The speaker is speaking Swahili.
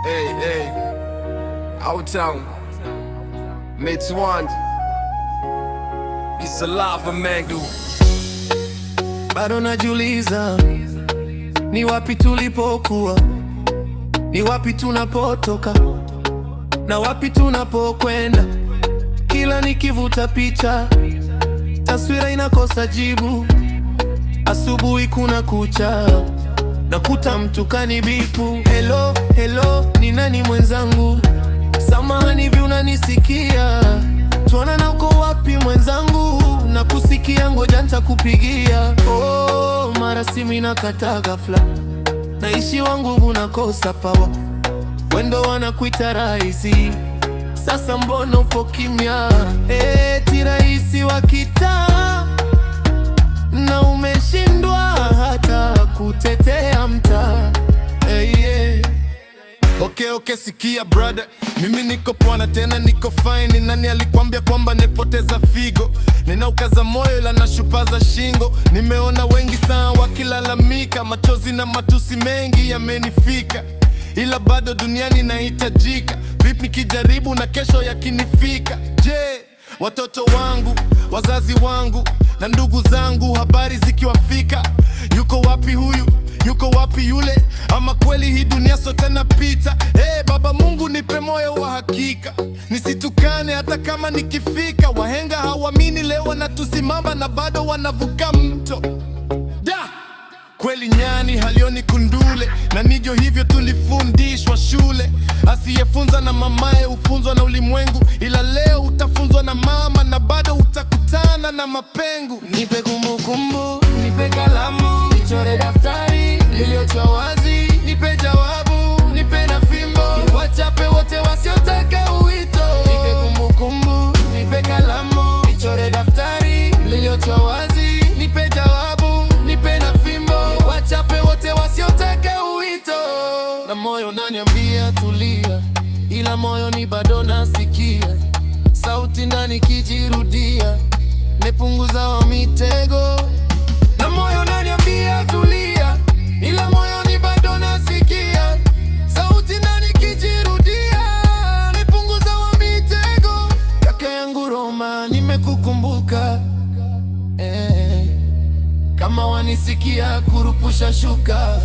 Hey, Outtown, Mates One, it's a lava mangu. Bado najiuliza ni wapi tulipokuwa, ni wapi tunapotoka na wapi tunapokwenda. Kila nikivuta picha, taswira inakosa jibu. Asubuhi kuna kucha, nakuta mtu kanibipu. Hello, ni nani mwenzangu? Samahani, hivi unanisikia? Tuonana, uko wapi mwenzangu? Nakusikia, ngoja nitakupigia. Mara simu inakata ghafla, naishi wangu unakosa power. Wendo wanakuita rahisi, sasa mbona upo kimya? Eti rahisi wa kitaa, na umeshindwa hata kutetea mtaa. Okay, sikia brother, mimi niko poa tena niko fine. Nani alikwambia kwamba nepoteza figo? Ninaukaza moyo ila nashupaza shingo. Nimeona wengi sana wakilalamika, machozi na matusi mengi yamenifika, ila bado duniani nahitajika. Vipi nikijaribu na kesho yakinifika? Je, watoto wangu, wazazi wangu na ndugu zangu, habari zikiwafika, yuko wapi huyu? Yuko wapi yule? Ama kweli hii dunia sote napita? Baba Mungu, nipe moyo wa hakika, nisitukane hata kama nikifika. Wahenga hawamini, leo wanatusimama na bado wanavuka mto. Kweli nyani halioni kundule, na nivyo hivyo tulifundishwa shule. Asiyefunza na mamaye hufunzwa na ulimwengu, ila leo utafunzwa na mama na bado utakutana na mapengu. Nipe kumbukumbu, nipe kalamu, nichore daftari lilioachwa wazi. Nipe jawabu, nipe na fimbo, wachape wote wasiotaka uwito. Nipe kumbukumbu, nipe kalamu, nichore daftari lilioachwa wazi. Nipe jawabu, nipe na fimbo, wachape wote wasiotaka uwito. Na moyo unaniambia tulia, ila moyo ni bado nasikia sauti ndani kijirudia, mepunguza wa mitego. Na moyo unaniambia tulia, ila moyo ni bado nasikia sauti ndani kijirudia, mepunguza wa mitego. Kaka yangu Roma, nimekukumbuka, kama wanisikia kurupusha shuka.